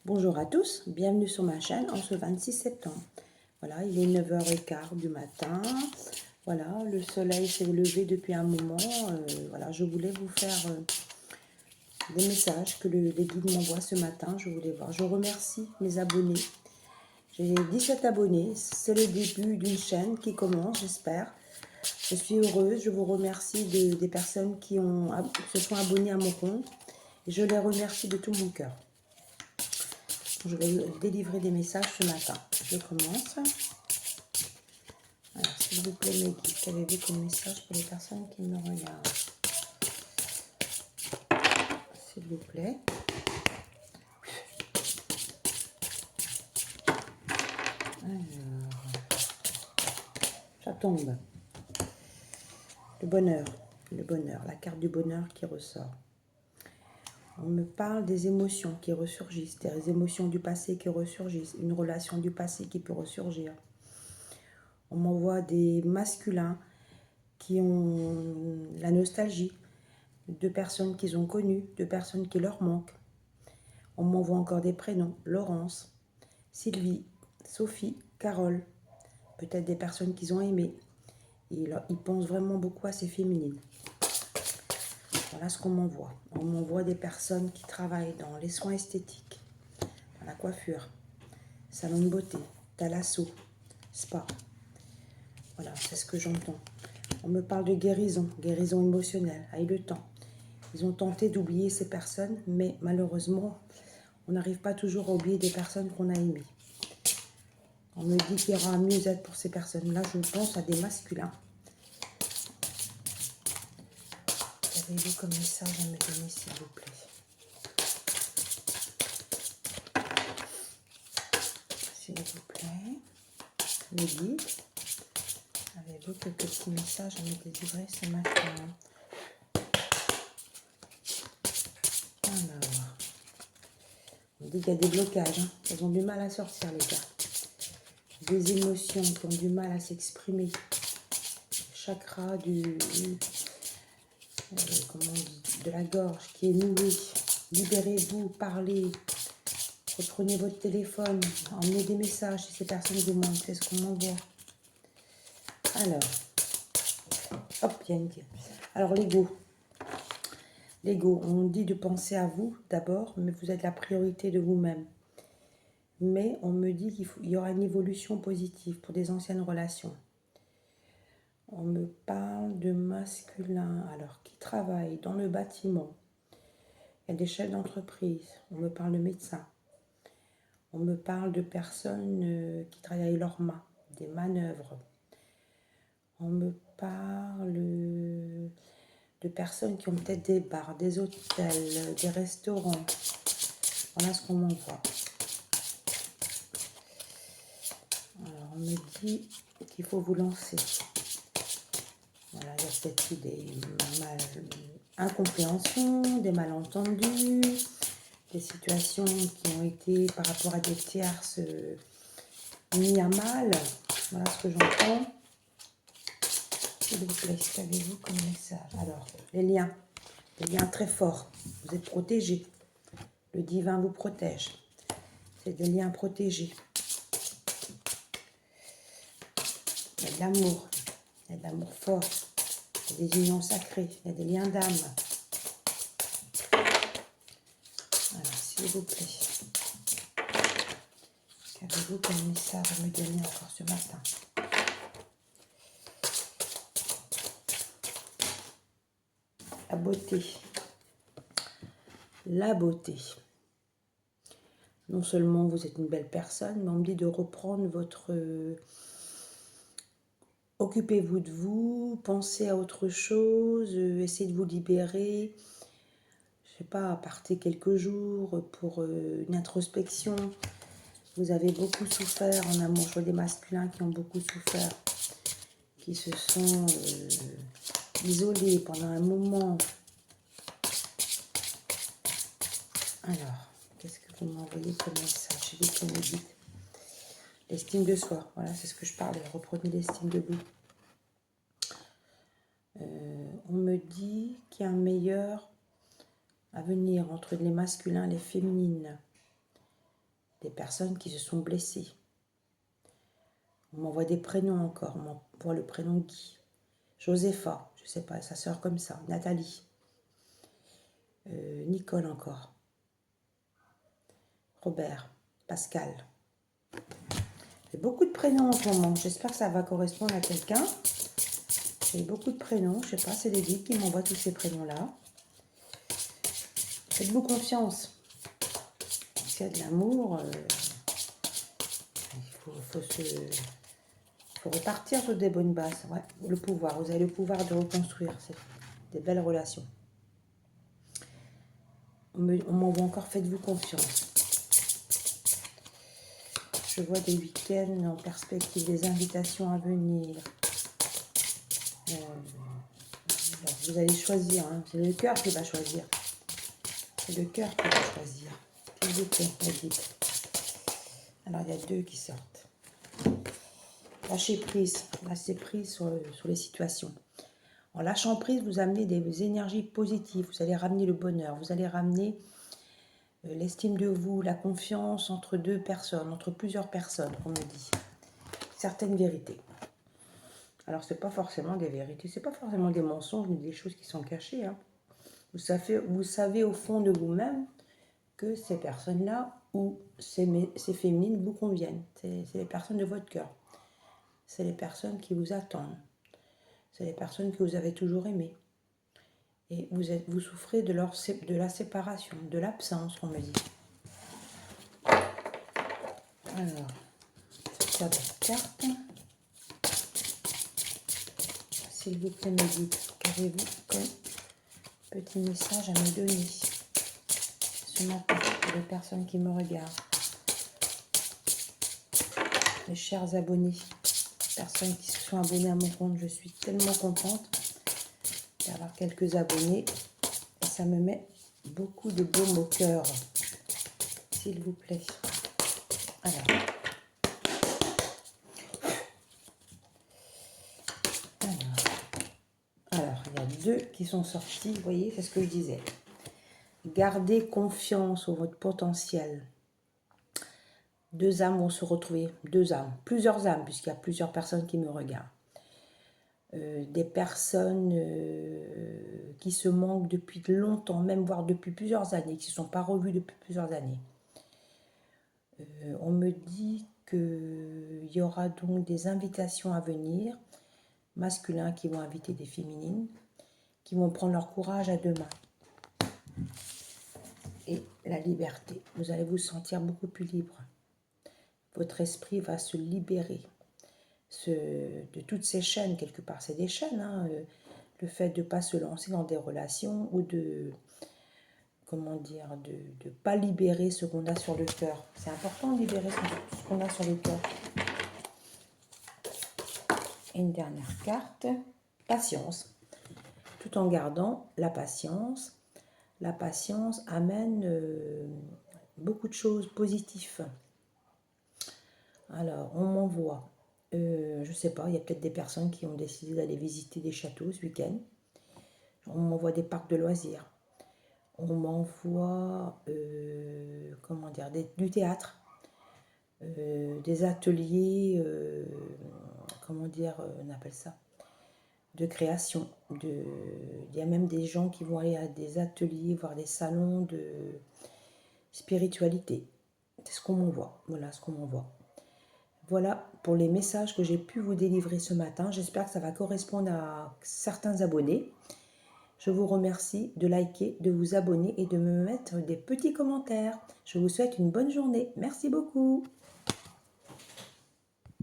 Bonjour à tous, bienvenue sur ma chaîne en ce 26 septembre. Voilà, il est 9h15 du matin. Voilà, le soleil s'est levé depuis un moment. Voilà, je voulais vous faire des messages que les guides m'envoient ce matin. Je voulais voir. Je remercie mes abonnés. J'ai 17 abonnés. C'est le début d'une chaîne qui commence, j'espère. Je suis heureuse. Je vous remercie des personnes qui se sont abonnées à mon compte. Et je les remercie de tout mon cœur. Je vais délivrer des messages ce matin. Je commence. Alors, s'il vous plaît, mes guides, qu'avez-vous comme message pour les personnes qui me regardent? S'il vous plaît. Alors, ça tombe. Le bonheur, la carte du bonheur qui ressort. On me parle des émotions qui ressurgissent, des émotions du passé qui ressurgissent, une relation du passé qui peut ressurgir. On m'envoie des masculins qui ont la nostalgie de personnes qu'ils ont connues, de personnes qui leur manquent. On m'envoie encore des prénoms, Laurence, Sylvie, Sophie, Carole, peut-être des personnes qu'ils ont aimées. Ils pensent vraiment beaucoup à ces féminines. Voilà ce qu'on m'envoie. On m'envoie des personnes qui travaillent dans les soins esthétiques, dans la coiffure, salon de beauté, thalasso, spa. Voilà, c'est ce que j'entends. On me parle de guérison, guérison émotionnelle, avec le temps. Ils ont tenté d'oublier ces personnes, mais malheureusement, on n'arrive pas toujours à oublier des personnes qu'on a aimées. On me dit qu'il y aura un mieux-être pour ces personnes-là. Je pense à des masculins. Qu'avez-vous comme message à me donner, s'il vous plaît? S'il vous plaît. Le guide. Avez-vous quelques petits messages à me délivrer ce matin? Alors, on me dit qu'il y a des blocages. Hein. Elles ont du mal à sortir, les gars. Des émotions qui ont du mal à s'exprimer. Chakra de la gorge qui est noué. Libérez-vous, parlez. Reprenez votre téléphone, emmenez des messages si ces personnes vous manquent. C'est ce qu'on m'envoie. Alors, hop, il y a une... Alors, l'ego. L'ego, on dit de penser à vous d'abord, mais vous êtes la priorité de vous-même. Mais on me dit qu'il y aura une évolution positive pour des anciennes relations. On me parle de masculin, alors qui travaille dans le bâtiment. Il y a des chefs d'entreprise. On me parle de médecins. On me parle de personnes qui travaillent avec leurs mains, des manœuvres. On me parle de personnes qui ont peut-être des bars, des hôtels, des restaurants. Voilà ce qu'on m'envoie. Alors, on me dit qu'il faut vous lancer. Voilà, il y a peut-être eu des incompréhensions, des malentendus, des situations qui ont été par rapport à des tierces mis à mal. Voilà ce que j'entends. S'il vous plaît, qu'avez-vous comme message? Alors, les liens très forts. Vous êtes protégés. Le divin vous protège. C'est des liens protégés. Il y a de l'amour. Il y a de l'amour fort. Il y a des unions sacrées. Il y a des liens d'âme. Alors, s'il vous plaît. Qu'avez-vous comme message à me donner encore ce matin? La beauté. La beauté. Non seulement vous êtes une belle personne, mais on me dit de reprendre votre... Occupez-vous de vous, pensez à autre chose, essayez de vous libérer. Je sais pas, partez quelques jours pour une introspection. Vous avez beaucoup souffert en amour. Je vois des masculins qui ont beaucoup souffert, qui se sont isolés pendant un moment. Alors, qu'est-ce que vous m'envoyez comme message? J'ai dit que vous dites l'estime de soi. Voilà, c'est ce que je parlais. Reprenez l'estime de vous. On me dit qu'il y a un meilleur à venir entre les masculins et les féminines. des personnes qui se sont blessées. On m'envoie des prénoms encore. On m'envoie le prénom Guy, Josépha, je ne sais pas, sa sœur comme ça, Nathalie, Nicole encore, Robert, Pascal. J'ai beaucoup de prénoms en ce moment. J'espère que ça va correspondre à quelqu'un. J'ai beaucoup de prénoms. Je ne sais pas, c'est des guides qui m'envoient tous ces prénoms-là. Faites-vous confiance. S'il y a de l'amour, il faut repartir sur des bonnes bases. Ouais, le pouvoir. Vous avez le pouvoir de reconstruire. C'est des belles relations. On m'envoie encore, faites-vous confiance. Je vois des week-ends en perspective, des invitations à venir. Vous allez choisir, hein. C'est le cœur qui va choisir. C'est le cœur qui va choisir. S'il vous plaît, la guide. Alors, il y a 2 qui sortent. Lâchez prise sur les situations. En lâchant prise, vous amenez des énergies positives. Vous allez ramener le bonheur. Vous allez ramener l'estime de vous, la confiance entre 2 personnes, entre plusieurs personnes, on me dit. Certaines vérités. Alors, ce n'est pas forcément des vérités, ce n'est pas forcément des mensonges, mais des choses qui sont cachées. Hein. Vous savez au fond de vous-même que ces personnes-là ou ces féminines vous conviennent. C'est les personnes de votre cœur. C'est les personnes qui vous attendent. C'est les personnes que vous avez toujours aimées. Et vous souffrez de la séparation, de l'absence, on me dit. Alors, ça va de carte. S'il vous plaît, me dites, qu'avez-vous comme petit message à me donner ce matin pour les personnes qui me regardent? Mes chers abonnés, personnes qui se sont abonnés à mon compte, je suis tellement contente d'avoir quelques abonnés et ça me met beaucoup de baume au cœur, s'il vous plaît. Alors, il y a 2 qui sont sortis, vous voyez, c'est ce que je disais. Gardez confiance au votre potentiel. 2 âmes vont se retrouver, 2 âmes, plusieurs âmes, puisqu'il y a plusieurs personnes qui me regardent. Des personnes qui se manquent depuis longtemps, même voire depuis plusieurs années, qui ne se sont pas revues depuis plusieurs années. On me dit qu'il y aura donc des invitations à venir, masculins qui vont inviter des féminines, qui vont prendre leur courage à 2 mains. Et la liberté, vous allez vous sentir beaucoup plus libre. Votre esprit va se libérer de toutes ces chaînes, quelque part. C'est des chaînes, hein, le fait de ne pas se lancer dans des relations ou de, comment dire, de ne pas libérer ce qu'on a sur le cœur. C'est important de libérer ce qu'on a sur le cœur. Et une dernière carte, patience. Tout en gardant la patience. La patience amène beaucoup de choses positives. Alors, on m'envoie, je ne sais pas, il y a peut-être des personnes qui ont décidé d'aller visiter des châteaux ce week-end. On m'envoie des parcs de loisirs. On m'envoie, comment dire, du théâtre, des ateliers, comment dire, on appelle ça, de création. Il y a même des gens qui vont aller à des ateliers, voir des salons de spiritualité. C'est ce qu'on m'envoie, voilà ce qu'on m'envoie. Voilà pour les messages que j'ai pu vous délivrer ce matin. J'espère que ça va correspondre à certains abonnés. Je vous remercie de liker, de vous abonner et de me mettre des petits commentaires. Je vous souhaite une bonne journée. Merci beaucoup.